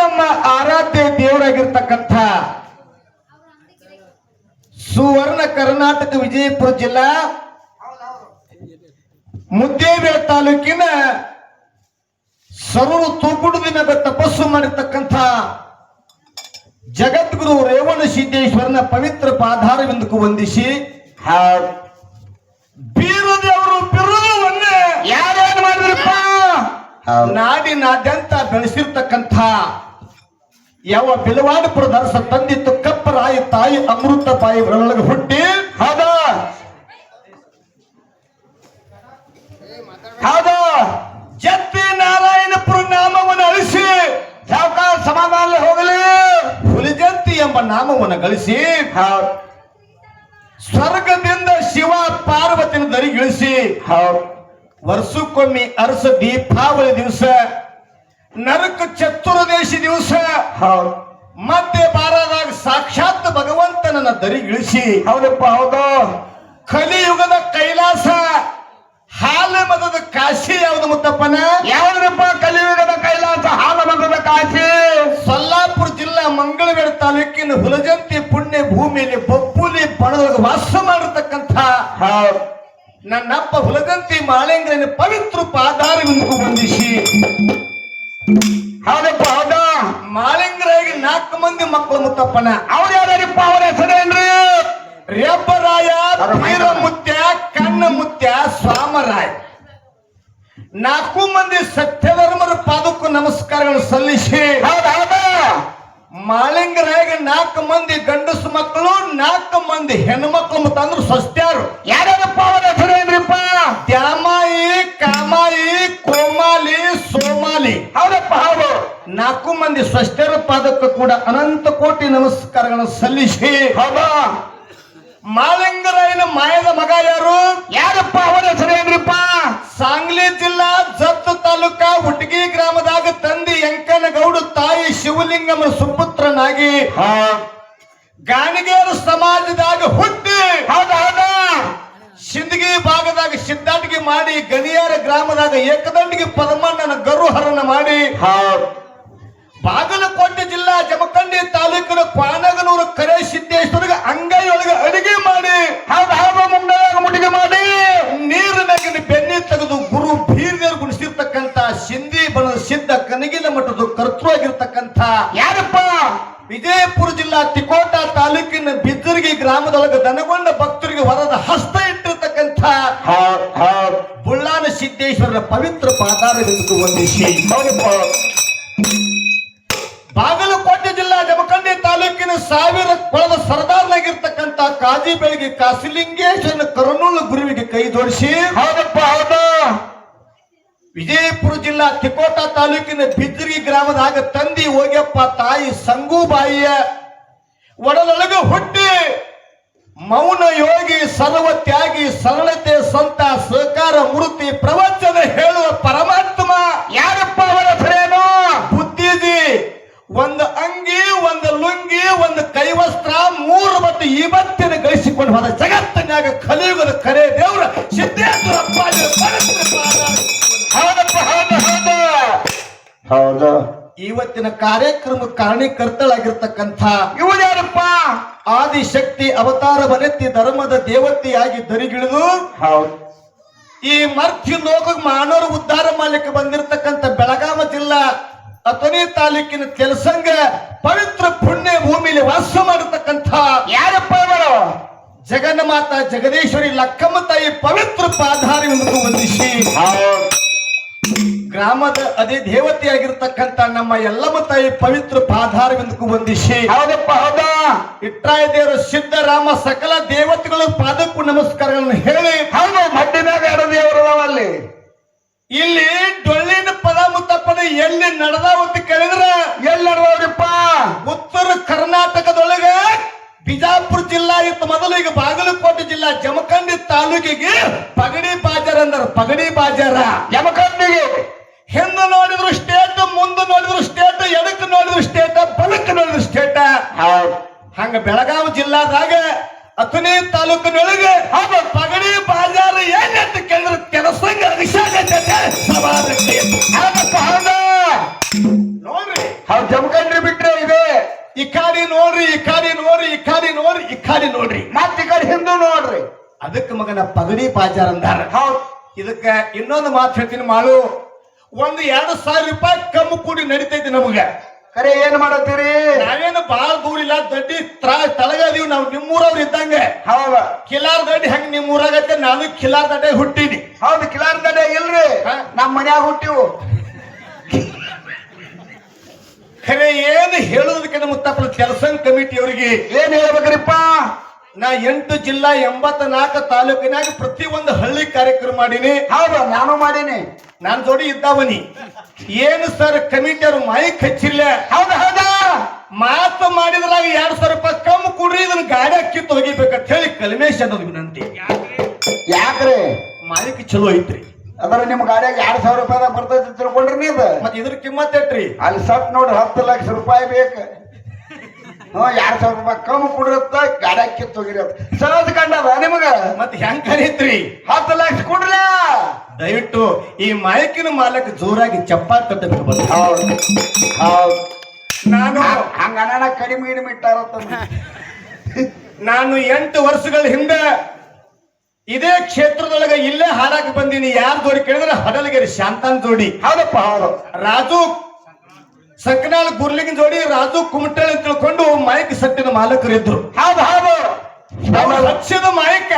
ನಮ್ಮ ಆರಾಧ್ಯ ದೇವರಾಗಿರ್ತಕ್ಕಂಥ ಸುವರ್ಣ ಕರ್ನಾಟಕ ವಿಜಯಪುರ ಜಿಲ್ಲಾ ಮುದ್ದೇಬೇಳೆ ತಾಲೂಕಿನ ಸರೂರು ತೂಗುಡುದಿನದ ತಪಸ್ಸು ಮಾಡಿರ್ತಕ್ಕಂಥ ಜಗದ್ಗುರು ರೇವಣ ಸಿದ್ದೇಶ್ವರನ ಪವಿತ್ರ ಪಾದಾರವಿಂದಕ್ಕೂ ವಂದಿಸಿ ಬೀರದೇವರು ಬಿರುದವನ್ನೇ ಯಾರ್ಯಾರು ಮಾಡಿದ್ರಪ್ಪ ನಾಡಿನಾದ್ಯಂತ ಬೆಳೆಸಿರ್ತಕ್ಕಂಥ ಯಾವ ಬಿಲವಾಡಪುರ ದರ್ಶ ತಂದಿತ್ತು ಕಪ್ಪರಾಯಿ ತಾಯಿ ಅಮೃತ ಬಾಯಿ ಒಳಗೆ ಹುಟ್ಟಿ ಹೌದ ಜತ್ತಿ ನಾರಾಯಣಪುರ ನಾಮವನ್ನು ಅಳಿಸಿ ಸಾವುಕಾರ ಸಮಾಧಾನ ಹೋಗಲಿ ಹುಲಿಜಂತಿ ಎಂಬ ನಾಮವನ್ನು ಗಳಿಸಿ ಸ್ವರ್ಗದಿಂದ ಶಿವ ಪಾರ್ವತಿನ ದರಿಗಿಳಿಸಿ ವರ್ಷಕ್ಕೊಮ್ಮೆ ಅರಸ ದೀಪಾವಳಿ ದಿವಸ ನರಕ ಚತುರ್ದಶಿ ದಿವಸ ಮತ್ತೆ ಬಾರದಾಗ ಸಾಕ್ಷಾತ್ ಭಗವಂತನನ್ನ ದರಿಗಿಳಿಸಿ ಹೌದಪ್ಪ ಹೌದು ಕಲಿಯುಗದ ಕೈಲಾಸ ಹಾಲ ಮದದ ಕಾಶಿ ಯಾವ್ದು ಮುತ್ತಪ್ಪನ ಯಾವ್ದಪ್ಪ ಕಲಿಯುಗದ ಕೈಲಾಸ ಹಾಲ ಮದದ ಕಾಶಿ ಸೊಲ್ಲಾಪುರ ಜಿಲ್ಲಾ ಮಂಗಳವೇರ ತಾಲೂಕಿನ ಹುಲಜಂತಿ ಪುಣ್ಯ ಭೂಮಿಯಲ್ಲಿ ಬೊಪ್ಪುಲಿ ಬಣದೊಳಗೆ ವಾಸ ಮಾಡಿರ್ತಕ್ಕಂಥ ನನ್ನಪ್ಪ ಹುಲಜಂತಿ ಮಾಳಿಂಗರನ್ನ ಪವಿತ್ರ ಪಾದಾರವಿಂದಕ್ಕೂ ವಂದಿಸಿ ಹೌದಪ್ಪ ಹೌದಾ ಮಾಳಿಂಗರಾಗಿ 4 ಮಂದಿ ಮಕ್ಕಳು ಮುತ್ತಪ್ಪನ ಅವ್ರು ಯಾರ್ಯಾರಪ್ಪ ಅವರ ಹೆಸರೇನ್ರಿ ರೇಪರಾಯ ವೀರಮುತ್ಯ ಕಣ್ಣಮುತ್ಯ ಸ್ವಾಮರಾಯ 4 ಮಂದಿ ಸತ್ಯಧರ್ಮರ ಪಾದಕ್ಕೂ ನಮಸ್ಕಾರಗಳು ಸಲ್ಲಿಸಿ ಮಾಳಿಂಗರಾಗಿ 4 ಮಂದಿ ಗಂಡಸು ಮಕ್ಕಳು 4 ಮಂದಿ ಹೆಣ್ಣು ಮಕ್ಕಳು ಮತ್ತು ಅಂದ್ರೆ ಸ್ವಸ್ತ್ಯಾರು ಯಾರ್ಯಾರಪ್ಪ ಅವರ ಹೆಸರೇನ್ರಿಪ್ಪ ದ್ಯಾಮಾಯಿ ಕಾಮಾಯಿ ಕೋಮಾಲಿ ಸೋಮಾಲಿ ಹೌದಪ್ಪ ಹೌದು 4 ಮಂದಿ ಸ್ವಸ್ತ್ಯರ ಪಾದಕ್ಕೂ ಕೂಡ ಅನಂತ ಕೋಟಿ ನಮಸ್ಕಾರಗಳನ್ನು ಸಲ್ಲಿಸಿ ಹೌದಾ ಮಾಳಿಂಗರಾಯನ ಮಾಯದ ಮಗ ಯಾರಪ್ಪ ಅವರ ಹೆಸರೇನ್ರಿಪ್ಪ ಸಾಂಗ್ಲಿ ಜಿಲ್ಲಾ ಜತ್ ತಾಲೂಕ ಹುಟ್ಗಿ ಗ್ರಾಮದಾಗ ತಂದೆ ಎಂಕನಗೌಡ ತಾಯಿ ಶಿವಲಿಂಗಮ್ಮನ ಸುಪುತ್ರನಾಗಿ ಗಾಣಿಗೇರ ಸಮಾಜದಾಗ ಹುಟ್ಟಿ ಸಿಂದಗಿ ಭಾಗದಾಗ ಸಿದ್ದಾಟಿಗೆ ಮಾಡಿ ಗಣಿಯಾರ ಗ್ರಾಮದಾಗ ಏಕದಂಡಿಗೆ ಪದಮಣ್ಣನ ಗರುಹರಣ ಮಾಡಿ ಬಾಗಲಕೋಟೆ ಜಿಲ್ಲಾ ಜಮಖಂಡಿ ತಾಲೂಕಿನ ಕ್ವಾನಗನೂರು ಕರೆ ಸಿದ್ದೇಶ್ವರಿಗೆ ಅಂಗೈಯೊಳಗೆ ಅಡಿಗೆ ಮಾಡಿ ಮುಟ್ಟಿಗೆ ಮಾಡಿ ನೀರಿನಾಗಿನ ಬೆನ್ನಿ ತೆಗೆದು ಗುರು ಬೀರ್ದೇರು ಗುಣಿಸಿರ್ತಕ್ಕಂಥ ಸಿಂಧಿ ಬಣದ ಸಿದ್ಧ ಕನಗಿನ ಮಠದ ಕರ್ತೃವಾಗಿರ್ತಕ್ಕಂಥ ಯಾರಪ್ಪ ವಿಜಯಪುರ ಜಿಲ್ಲಾ ತಿಕೋಟ ತಾಲೂಕಿನ ಬಿದ್ದರ್ಗಿ ಗ್ರಾಮದೊಳಗೆ ದನಗೊಂಡ ಭಕ್ತರಿಗೆ ವರದ ಹಸ್ತ ಇಟ್ಟಿರ್ತಕ್ಕಂಥ ಬುಳ್ಳಾನ ಸಿದ್ದೇಶ್ವರರ ಪವಿತ್ರ ಪಾದಾರವಿಂದಕ್ಕೂ ವಂದಿಸಿ ಬಾಗಲಕೋಟೆ ಜಿಲ್ಲಾ ಜಮಖಂಡಿ ತಾಲೂಕಿನ 1000 ಕೊಳದ ಸರ್ದಾರ್ನಾಗಿರ್ತಕ್ಕಂಥ ಕಾಜಿ ಬೆಳಗ್ಗೆ ಕಾಸಿಲಿಂಗೇಶ್ವರನ ಕರುಣೂಲ ಗುರುವಿಗೆ ಕೈ ಜೋಡಿಸಿ ಹೌದಪ್ಪ ಹೌದು ವಿಜಯಪುರ ಜಿಲ್ಲಾ ತಿಕೋಟ ತಾಲೂಕಿನ ಬಿದ್ದರ್ಗಿ ಗ್ರಾಮದಾಗ ತಂದಿ ಹೋಗ್ಯಪ್ಪ ತಾಯಿ ಸಂಗೂಬಾಯಿಯ ಒಡಲೊಳಗೆ ಹುಟ್ಟಿ ಮೌನ ಯೋಗಿ ಸರ್ವ ತ್ಯಾಗಿ ಸರಳತೆ ಸಂತ ಸಹಕಾರ ಮೂರ್ತಿ ಪ್ರವಚನ ಹೇಳುವ ಪರಮಾತ್ಮ ಯಾರಪ್ಪ ಅವರ ಹೆಸರೇನು ಬುದ್ಧಿಜಿ ಒಂದು ಅಂಗಿ ಒಂದು ಲುಂಗಿ ಒಂದು ಕೈವಸ್ತ್ರ 3 ಮತ್ತು ಇವತ್ತಿನ ಗಳಿಸಿಕೊಂಡು ಹೋದ ಜಗತ್ತಿನಾಗ ಕಲಿಯುಗದ ಕರೆ ದೇವರ ಸಿದ್ದೇಶ್ವರ ಹೌದು ಇವತ್ತಿನ ಕಾರ್ಯಕ್ರಮ ಕಾರಣೀಕರ್ತಳಾಗಿರ್ತಕ್ಕಂಥ ಇವರು ಯಾರಪ್ಪ ಆದಿಶಕ್ತಿ ಅವತಾರ ಬನೆತ್ತಿ ಧರ್ಮದ ದೇವತೆಯಾಗಿ ದರಿಗಿಳಿದು ಈ ಮರ್ತ್ಯ ಲೋಕ ಮಾನವರು ಉದ್ಧಾರ ಮಾಡ್ಲಿಕ್ಕೆ ಬಂದಿರತಕ್ಕಂಥ ಬೆಳಗಾವ ಜಿಲ್ಲಾ ಅಥಣಿ ತಾಲೂಕಿನ ಕೆಲಸಂಗ ಪವಿತ್ರ ಪುಣ್ಯ ಭೂಮಿಯಲ್ಲಿ ವಾಸ ಮಾಡಿರ್ತಕ್ಕಂಥ ಯಾರಪ್ಪ ಇವರು ಜಗನ್ಮಾತ ಜಗದೀಶ್ವರಿ ಲಕ್ಕಮ್ಮ ತಾಯಿ ಪವಿತ್ರ ಪಾದಾರವಿಂದಕ್ಕೂ ವಂದಿಸಿ ಗ್ರಾಮದ ಅದೇ ದೇವತೆಯಾಗಿರ್ತಕ್ಕಂಥ ನಮ್ಮ ಯಲ್ಲಮ್ಮ ತಾಯಿ ಪವಿತ್ರ ಪಾದಾರವಿಂದಕ್ಕೂ ವಂದಿಸಿ ಹೌದಪ್ಪ ಹೌದಾ ಇಟ್ರಾಯ ದೇವರು ಸಿದ್ದರಾಮ ಸಕಲ ದೇವತೆಗಳು ಪಾದಕ್ಕೂ ನಮಸ್ಕಾರಗಳನ್ನು ಹೇಳಿ ಹೌದು ಮಡ್ಡಿನಾಗ 2 ದೇವರು ಅಲ್ಲಿ ಇಲ್ಲಿ ಡೊಳ್ಳಿನ ಪದ ಮುತ್ತಪ್ಪನ ಎಲ್ಲಿ ನಡೆದಾವತ್ತು ಕೇಳಿದ್ರ ಎಲ್ಲಿ ನಡೆದವ್ರಿಪ್ಪ ಉತ್ತರ ಕರ್ನಾಟಕದೊಳಗ ಬಿಜಾಪುರ ಜಿಲ್ಲಾ ಇತ್ತು ಮೊದಲು ಈಗ ಬಾಗಲಕೋಟೆ ಜಿಲ್ಲಾ ಜಮಖಂಡಿ ತಾಲೂಕಿಗೆ ಪಗಡಿ ಬಾಜಾರ ಅಂದ್ರ ಪಗಡಿ ಬಾಜಾರ ಜಮಖಂಡಿಗೆ ಹಿಂದೆ ನೋಡಿದ್ರು ಸ್ಟೇಟ್ ಮುಂದೆ ನೋಡಿದ್ರು ಸ್ಟೇಟ್ ಎಡಕ್ಕೆ ನೋಡಿದ್ರು ಸ್ಟೇಟ್ ಬಲಕ್ಕೆ ನೋಡಿದ್ರು ಸ್ಟೇಟ್ ಹಂಗ ಬೆಳಗಾವಿ ಜಿಲ್ಲಾದಾಗ ಅಥಣಿ ತಾಲೂಕಿನೊಳಗೆ ಪಗಡಿ ಬಾಜಾರ ಏನಂತ ಕೇಳಿದ್ರು ಕೆಲಸಂಗ ನೋಡ್ರಿ ಹೌದ್ರಿ ಹೌದ್ ಜಮಖಂಡ್ರಿ ಬಿಟ್ರೆ ಇದೆ ಈ ಕಾಡಿ ನೋಡ್ರಿ ಈ ಕಾಡಿ ನೋಡ್ರಿ ಈ ಕಾಡಿ ನೋಡ್ರಿ ಈ ಕಾಡಿ ನೋಡ್ರಿ ಮತ್ ಈ ಕಡೆ ಹಿಂದೂ ನೋಡ್ರಿ ಅದಕ್ಕೆ ಮಗನ ಪಗಡಿ ಬಾಜಾರ್ ಅಂದಾರ ಹೌದ್ ಇದಕ್ಕ ಇನ್ನೊಂದು ಮಾತು ಹೇಳ್ತೀನಿ ಮಾಡು 1,000-2,000 ರೂಪಾಯಿ ಕಮ್ಮಿ ಕೂಡಿ ನಡಿತೈತಿ ನಮಗ ಕರೆ ಏನ್ ಮಾಡತ್ತೀರಿ ನಾವೇನು ಬಹಳ ದೂರ ಇಲ್ಲ ದಡ್ಡಿ ತಳಗದೀವಿ ನಾವು ನಿಮ್ಮೂರವ್ರು ಇದ್ದಂಗ ಹೌದ ಕಿಲಾರ್ ದಡ್ಡಿ ಹೆಂಗ್ ನಿಮ್ಮೂರಾಗತ್ತೆ ನಾನು ಕಿಲಾರ್ ದಡ್ಡೆ ಹುಟ್ಟಿನಿ ಹೌದು ಕಿಲಾರ್ ದಡ್ಡೆ ಇಲ್ರಿ ನಮ್ ಮನ್ಯಾಗ ಹುಟ್ಟಿವು ಖರೆ ಏನು ಹೇಳೋದಕ್ಕೆ ಮುತ್ತಪ್ಪನ ಕೆಲಸ ಕಮಿಟಿ ಅವರಿಗೆ ಏನ್ ಹೇಳ್ಬೇಕ್ರಿಪ್ಪ ನಾ 8 ಜಿಲ್ಲಾ 84 ತಾಲೂಕಿನಾಗ ಪ್ರತಿ ಒಂದು ಹಳ್ಳಿ ಕಾರ್ಯಕ್ರಮ ಮಾಡೀನಿ ಹೌದು ನಾನು ಮಾಡೀನಿ ನಾನ್ ಜೋಡಿ ಇದ್ದಾವನಿ ಏನು ಸರ್ ಕಮಿಟಿ ಅವ್ರು ಮೈಕ್ ಹಚ್ಚಿಲ್ಲ ಹೌದಾ ಹೌದಾ ಮಾತು ಮಾಡಿದ್ರಾಗ 2,000 ರೂಪಾಯಿ ಕಮ್ಮಿ ಕೊಡ್ರಿ ಇದನ್ನ ಗಾಡಿ ಕಿತ್ತು ಹೋಗಿಬೇಕಂತ ಹೇಳಿ ಕಲ್ಮೇಶ್ ಅನ್ನೋದು ವಿನಂತಿ ಯಾಕ್ರಿ ಮೈಕ್ ಚಲೋ ಐತ್ರಿ ಅದ್ರ ನಿಮ್ ಗಾಡಿಯಾಗ 2,000 ರೂಪಾಯಿದಾಗ ಬರ್ತೈತಿ ತಿಳ್ಕೊಂಡ್ರಿ ನೀವ್ ಮತ್ ಇದ್ರ ಕಿಮ್ಮತ್ ಎಟ್ರಿ ಅಲ್ಲಿ ಸಟ್ ನೋಡ್ರಿ 10 ಲಕ್ಷ ರೂಪಾಯಿ ಬೇಕು 2,000 ರೂಪಾಯಿ ಕಮ್ಮಿ ಕೊಡಿರತ್ತ ಗಾಡಿಯಾಗ ಕಿತ್ತು ಹೋಗಿರತ್ತ ಸಹಜ ಕಂಡದ ನಿಮಗ ಮತ್ ಹೆಂಗ್ ಕರೀತ್ರಿ 10 ಲಕ್ಷ ಕೊಡ್ರ ದಯವಿಟ್ಟು ಈ ಮೈಕಿನ ಮಾಲಕ್ ಜೋರಾಗಿ ಚಪ್ಪಾಳೆ ತಟ್ಟಬೇಕು ಬಂದು ಹೌದು ಹೌದು ನಾನು ಹಂಗ ಅಣ್ಣ ಕಡಿಮೆ ಗಿಡಿಮೆ ಇಟ್ಟಾರತ್ತ ನಾನು 8 ವರ್ಷಗಳ ಹಿಂದೆ ಇದೇ ಕ್ಷೇತ್ರದೊಳಗ ಇಲ್ಲೇ ಹಾಡಾಕ ಬಂದೀನಿ ಯಾರ ಜೋಡಿ ಕೇಳಿದ್ರೆ ಹಡಲಗಿರಿ ಶಾಂತಾನ್ ಜೋಡಿ ಹೌದಪ್ಪ ಹೌದು ರಾಜು ಸಂಕನಾಳ್ ಗುರ್ಲಿಂಗ್ ಜೋಡಿ ರಾಜು ಕುಮಟಳ್ಳಿ ಅಂತ ತಿಳ್ಕೊಂಡು ಮೈಕ್ ಸಟ್ಟಿನ ಮಾಲಕರು ಇದ್ರು ಹೌದು ಹೌದು ಹಚ್ಚದ ಮೈಕ್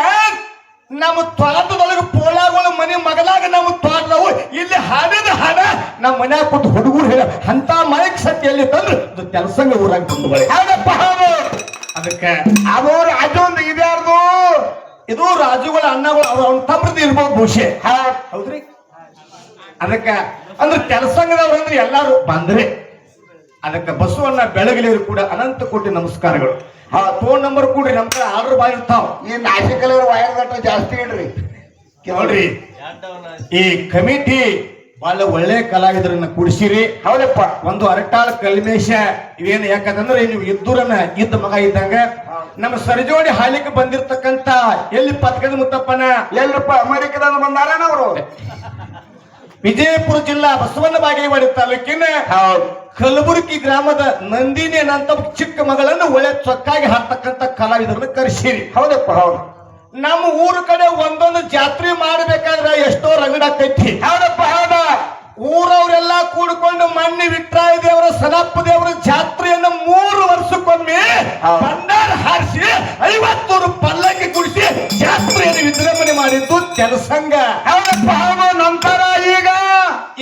ನಮ್ಮ ತೋಟದೊಳಗ ಪೋಳಾಗಳ ಮನೆ ಮಗಲಾಗ ನಮ್ಮ ತೋಟದವು ಇಲ್ಲಿ ಹಾಡಿದ ಹಾಡ ನಮ್ಮ ಮನ್ಯಾಗ ಕೊಟ್ಟು ಹುಡುಗರು ಹೇಳ ಅಂತ ಮೈಕ್ ಸಟ್ಟಿ ಎಲ್ಲಿ ತಂದ್ರೆ ಅದು ಕೆಲಸಂಗ ಊರಾಗ ಬಂದು ಬಳಿ ಹೌದಪ್ಪ ಹೌದು ಅದಕ್ಕೆ ಅದು ರಾಜೊಂದು ಇದ್ಯಾರ್ದು ಇದು ರಾಜುಗಳ ಅಣ್ಣಗಳು ಅವ್ರ ತಮ್ರದ್ದು ಇರ್ಬೋದು ಬಹುಶಃ ಹೌದ್ರಿ ಅದಕ್ಕ ಅಂದ್ರೆ ಕೆಲಸಂಗದವ್ರು ಅಂದ್ರೆ ಎಲ್ಲಾರು ಬಂದ್ರೆ ಅದಕ್ಕೆ ಬಸವಣ್ಣ ಬೆಳಗಲಿಯವರು ಕೂಡ ಅನಂತ ಕೋಟಿ ನಮಸ್ಕಾರಗಳು ಫೋನ್ ನಂಬರ್ ಕೂಡ್ರಿ ನಮ್ ಕಡೆ ಆರ್ಡರ್ ಬಾಳಿರ್ತಾವ ಈ ನಾಸಿಕಲ್ ವೈರ್ ದಟ್ಟ ಜಾಸ್ತಿ ಇಡ್ರಿ ನೋಡ್ರಿ ಈ ಕಮಿಟಿ ಬಹಳ ಒಳ್ಳೆ ಕಲಾವಿದರನ್ನ ಕೂಡಿಸಿರಿ ಹೌದಪ್ಪ ಒಂದು ಅರಟಾಳ ಕಲ್ಮೇಶ ಇವೇನು ಯಾಕಂದ್ರೆ ನೀವು ಇದ್ದೂರನ್ನ ಇದ್ದ ಮಗ ಇದ್ದಂಗ ನಮ್ಮ ಸರಿಜೋಡಿ ಹಾಲಿಗೆ ಬಂದಿರ್ತಕ್ಕಂತ ಎಲ್ಲಿ ಪತ್ಕದ ಮುತ್ತಪ್ಪನ ಎಲ್ಲಪ್ಪ ಅಮೆರಿಕದಿಂದ ಬಂದಾರೇನವರು ವಿಜಯಪುರ ಜಿಲ್ಲಾ ಬಸವಣ್ಣ ಬಾಗೇವಾಡಿ ತಾಲೂಕಿನ ಕಲಬುರಗಿ ಗ್ರಾಮದ ನಂದಿನಿ ಅಂತ ಚಿಕ್ಕ ಮಗಳನ್ನು ಒಳ್ಳೆ ಚೊಕ್ಕಾಗಿ ಹಾಕ್ತಕ್ಕಂತ ಕಲಾವಿದರನ್ನ ಕರೆಸಿರಿ ಹೌದಪ್ಪ ಹೌದು ನಮ್ಮ ಊರ ಕಡೆ ಒಂದೊಂದು ಜಾತ್ರೆ ಮಾಡ್ಬೇಕಾದ್ರೆ ಎಷ್ಟೋ ರಂಗಡಾಕೈತಿ ಹೌದಪ್ಪ ಹೌದ ಊರವರೆಲ್ಲ ಕೂಡ್ಕೊಂಡು ಮಣ್ಣಿ ವಿಟ್ರಾಯ ದೇವರ ಸನಪ್ಪ ದೇವರ ಜಾತ್ರೆಯನ್ನು 3 ವರ್ಷಕ್ಕೊಮ್ಮೆ ಭಂಡಾರ ಹಾರಿಸಿ 50 ಪಲ್ಲಕ್ಕಿ ಕುಡಿಸಿ ಜಾತ್ರೆಯನ್ನು ವಿಜೃಂಭಣೆ ಮಾಡಿದ್ದು ಕೆಲಸಂಗ ಹೌದಪ್ಪ ಹೌದು ನಂತರ ಈಗ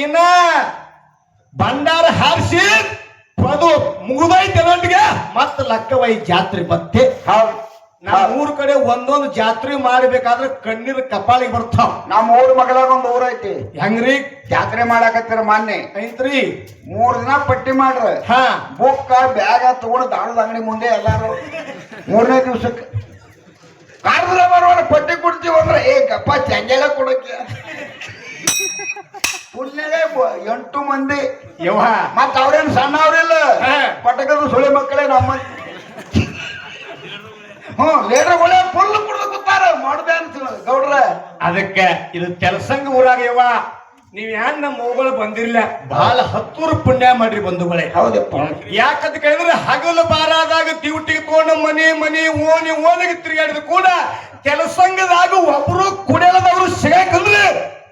ಇನ್ನ ಭಂಡಾರ ಹಾರಿಸಿ ಅದು ಮುಗಿದೈತೆ ನೊಟ್ಟಿಗೆ ಮತ್ತ ಲಕ್ಕವೈ ಜಾತ್ರೆ ಬತ್ತೆ ಹೌದು ನಮ್ಮ ಊರ್ ಕಡೆ ಒಂದೊಂದು ಜಾತ್ರೆ ಮಾಡಬೇಕಾದ್ರೆ ಕಣ್ಣೀರ್ ಕಪಾಳಿಗೆ ಬರ್ತಾವ ನಮ್ಮ ಊರ್ ಮಗಲಾಗ ಒಂದು ಊರ್ ಐತಿ ಹೆಂಗ್ರಿ ಜಾತ್ರೆ ಮಾಡಾಕತ್ತೀರ ಮಾನ್ಯ ಐತ್ರಿ 3 ದಿನ ಪಟ್ಟಿ ಮಾಡ್ರ ಬುಕ್ಕ ಬ್ಯಾಗ ತಗೊಂಡು ದಾಣದ ಅಂಗಡಿ ಮುಂದೆ ಎಲ್ಲಾರು 3ನೇ ದಿವ್ಸಕ್ಕೆ ಕಾರ್ದ್ರ ಬರುವಾಗ ಪಟ್ಟಿ ಕೊಡ್ತೀವಿ ಅಂದ್ರೆ ಏ ಗಪ್ಪ ಚಂಜಾಳ ಕೊಡಕ್ಕೆ ಪುಣ್ಯಗೆ 8 ಮಂದಿ ಮತ್ತ ಅವ್ರೇನು ಸಣ್ಣ ಅವ್ರಿಲ್ಲ ಪಟಕದ ಸುಳಿ ಮಕ್ಕಳೇ ನಮ್ಮ ಲೀಡರ್ಗಳೇ ಫುಲ್ ಕುಡ್ದು ಕೂತಾರ ಮಾಡ್ದೆ ಅಂತ ಗೌಡ್ರ ಅದಕ್ಕೆ ಇದು ಕೆಲಸಂಗ ಊರಾಗ ಯವ್ವ ನೀವ್ ಯಾನ್ ನಮ್ಮ ಮಗಳು ಬಂದಿರ್ಲ ಬಹಳ 10 ಪುಣ್ಯ ಮಾಡ್ರಿ ಬಂಧುಗಳೇ ಹೌದಪ್ಪ ಯಾಕಂತ ಕೇಳಿದ್ರೆ ಹಗಲು ಬಾರಾದಾಗ ಡ್ಯೂಟಿ ತಗೊಂಡು ಮನಿ ಓನಿಗೆ ತಿರುಗಾಡಿದ ಕೂಡ ಕೆಲಸಂಗದಾಗ ಒಬ್ರು ಕುಡಿಯಲದವ್ರು ಸಿಗಂಗಿಲ್ರಿ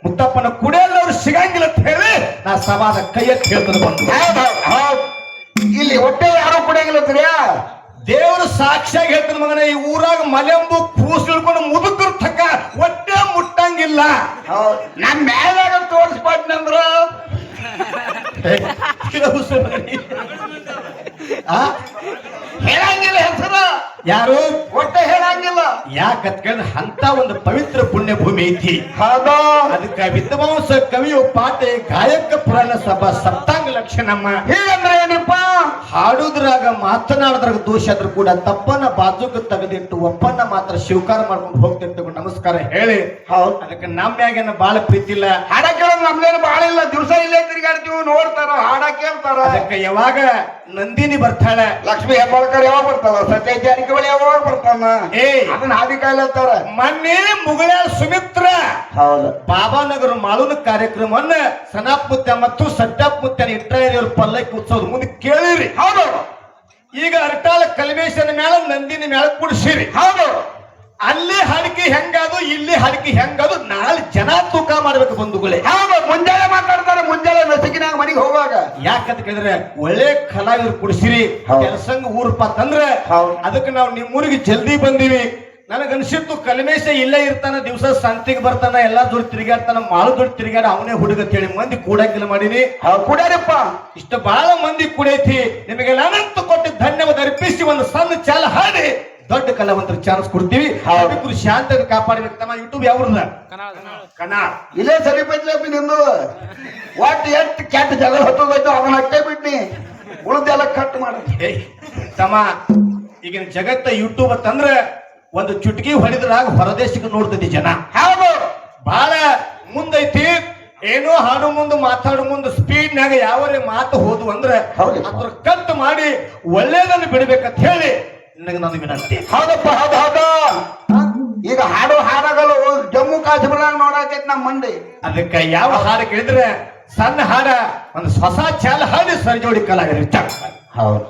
ಮುತ್ತಪ್ಪನ ಕುಡಿಯಲ್ಲವ್ರು ಸಿಗಂಗಿಲ್ಲ ಅಂತ ಹೇಳಿ ನಾ ಸಮಾಜ ಕೈ ಎತ್ತಿ ಹೇಳ್ತಾರೆ ಬಂದು ಇಲ್ಲಿ ಹೊಟ್ಟೆ ಯಾರು ಕುಡಿಯಂಗಿಲ್ಲತ್ರಿಯಾ ದೇವರು ಸಾಕ್ಷಿಯಾಗಿ ಹೇಳ್ತಾನೆ ಮಗನ ಈ ಊರಾಗ ಮಲೆಂಬು ಕೂಸು ಇಳ್ಕೊಂಡು ಮುದುಕರು ತಕ್ಕ ಹೊಟ್ಟೆ ಮುಟ್ಟಂಗಿಲ್ಲ ನಮ್ ಮೇಲಾಗ ತೋರಿಸ್ಪಾಟ್ನಂದ್ರ ಹೇಳಂಗಿಲ್ಲ ಹೆಸರು ಯಾರು ಹೊಟ್ಟೆ ಹೇಳಂಗಿಲ್ಲ ಯಾಕಂದ್ರೆ ಅಂತ ಒಂದು ಪವಿತ್ರ ಪುಣ್ಯ ಭೂಮಿ ಐತಿ ಹೌದಾ ಅದಕ್ಕೆ ವಿದ್ವಾಂಸ ಕವಿಯು ಪಾಠ ಗಾಯಕ ಪುರಾಣ ಸಭಾ ಸಪ್ತಾಂಗ ಲಕ್ಷಣಮ್ಮ ಹೀಗಂದ್ರೆ ಏನಪ್ಪ ಹಾಡುದ್ರಾಗ ಮಾತನಾಡದ್ರಾಗ ದೋಷ ಆದ್ರೂ ಕೂಡ ತಪ್ಪನ್ನ ಬಾಜುಕ ತೆಗೆದಿಟ್ಟು ಒಪ್ಪನ್ನ ಮಾತ್ರ ಸ್ವೀಕಾರ ಮಾಡ್ಕೊಂಡು ಹೋಗ್ತಿರ್ತೀವಿ ನಮಸ್ಕಾರ ಹೇಳಿ ಹೌದು ಅದಕ್ಕೆ ನಮ್ಮ ಮ್ಯಾಗೇನ ಬಾಳ ಪ್ರೀತಿ ಇಲ್ಲ. ಹಾಡ ಕೇಳೋದು ನಮ್ದೇನು ಬಾಳ ಇಲ್ಲ, ದಿವಸ ಇಲ್ಲೇ ತಿರುಗಾಡ್ತೀವಿ, ನೋಡ್ತಾರ ಹಾಡ ಕೇಳ್ತಾರ. ಅದಕ್ಕೆ ಯಾವಾಗ ನಂದಿನಿ ಬರ್ತಾಳೆ, ಲಕ್ಷ್ಮೀ ಹೆಬ್ಬಾಳ್ಕರ್ ಯಾವಾಗ ಬರ್ತಾಳ, ಸತ್ಯ ಜಾರಕಿಹೊಳಿ ಯಾವಾಗ ಬರ್ತಾನ, ಅದನ್ನ ಹಾದಿ ಕಾಯ್ಲತ್ತಾರ. ಮೊನ್ನೆ ಮುಗಳ ಸುಮಿತ್ರ ಹೌದು ಬಾಬಾನಗರ ಮಾಳುನ ಕಾರ್ಯಕ್ರಮವನ್ನ ಸನಾಪ್ ಮುತ್ಯ ಮತ್ತು ಸಟ್ಟಾಪ್ ಮುತ್ಯನ ಇಟ್ಟಾರ ಪಲ್ಲಕ್ಕಿ ಉತ್ಸವದ ಮುಂದೆ ಕೇಳಿರಿ. ಹೌದು ಈಗ ಅರ್ಟಾಳ ಕಲ್ಮೇಶನ ಮೇಳ ನಂದಿನಿ ಮೇಳ ಕುಡಿಸಿರಿ. ಹೌದು ಅಲ್ಲಿ ಹಾಡಿಕೆ ಹೆಂಗಾದು ಇಲ್ಲಿ ಹಾಡಿಕೆ ಹೆಂಗಾದು ನಾಳೆ ಜನ ತೂಕ ಮಾಡ್ಬೇಕು ಬಂಧುಗಳೇ. ಹೌದು ಮುಂಜಾನೆ ಮಾತಾಡ್ತಾರೆ, ಮುಂಜಾನೆ ನಸಿಕಿನಾಗ ಮನೆಗೆ ಹೋಗುವಾಗ. ಯಾಕಂತ ಕೇಳಿದ್ರೆ ಒಳ್ಳೆ ಕಲಾವಿದ್ರು ಕುಡಿಸಿರಿ, ಕೆಲಸಂಗ ಊರ್ಪ ತಂದ್ರೆ ಅದಕ್ಕೆ ನಾವು ನಿಮ್ಮೂರಿಗೆ ಜಲ್ದಿ ಬಂದಿವಿ. ನನಗನ್ಸಿತ್ತು ಕಲ್ಮೇಶ ಇಲ್ಲೇ ಇರ್ತಾನ, ದಿವಸ ಸಂತಿಗೆ ಬರ್ತಾನ, ಎಲ್ಲಾ ಜೋಡಿ ತಿರುಗಾಡ್ತಾನ, ಮಾಳು ಜೋಡಿ ತಿರುಗಾಡ ಅವನೇ ಹುಡುಗ ಅಂತೇಳಿ ಮಂದಿ ಕೂಡಂಗಿಲ್ಲ ಮಾಡೀನಿ. ಕುಡ್ಯಾರಪ್ಪ ಇಷ್ಟ ಬಹಳ ಮಂದಿ ಕುಡೈತಿ. ನಿಮಗೆ ಅನಂತ ಕೊಟ್ಟು ಧನ್ಯವಾದ ಅರ್ಪಿಸಿ ಒಂದು ಸಣ್ಣ ಚಾಲ ಹಾಡಿ ದೊಡ್ಡ ಕಲಾವಂತರ ಚಾನ್ಸ್ ಕೊಡ್ತೀವಿ. ಶಾಂತ ಕಾಪಾಡಬೇಕು. ತಮ್ಮ ಯೂಟ್ಯೂಬ್ ಯಾವ್ರದ ಕನ್ನಡ ಇಲ್ಲೇ ಸರಿ ಪೈತ್ಲಪ್ಪಿ ನಿಂದು. ಒಟ್ಟು ಎಷ್ಟು ಕೆಟ್ಟ ಜಗಳ ಹೊತ್ತೋಯ್ತು ಅವನ ಅಟ್ಟೆ ಬಿಟ್ನಿ, ಉಳಿದೆಲ್ಲ ಕಟ್ ಮಾಡ. ತಮ್ಮ ಈಗಿನ ಜಗತ್ತ ಯೂಟ್ಯೂಬ್ ಅಂತಂದ್ರೆ ಒಂದು ಚುಟ್ಕಿ ಹೊಡೆದ್ರಾಗ ಹೊರದೇಶಕ್ಕೆ ನೋಡ್ತೈತಿ ಜನ. ಹೌದು ಬಹಳ ಮುಂದೈತಿ. ಏನೋ ಹಾಡು ಮುಂದೆ ಮಾತಾಡೋ ಮುಂದೆ ಸ್ಪೀಡ್ನಾಗ ಯಾವರೇ ಮಾತು ಹೋದು ಅಂದ್ರೆ ಅದ್ರ ಕಟ್ ಮಾಡಿ ಒಳ್ಳೇದನ್ನು ಬಿಡ್ಬೇಕಂತ ಹೇಳಿ ನನಗೆ ನನ್ನ ವಿನಂತಿ. ಹೌದಪ್ಪ ಹೌದು ಹೌದು. ಈಗ ಹಾಡು ಹಾಡಗಲು ಜಮ್ಮು ಕಾಶ್ಮೀರ ನೋಡತೈತಿ ನಮ್ಮ ಮಂದಿ. ಅದಕ್ಕೆ ಯಾವ ಹಾಡು ಕೇಳಿದ್ರೆ ಸಣ್ಣ ಹಾಡ ಒಂದು ಹೊಸ ಚಾಲ ಹಾಡಿ ಸರಿಜೋಡಿ ಕಲಾವಿದರು. ಹೌದು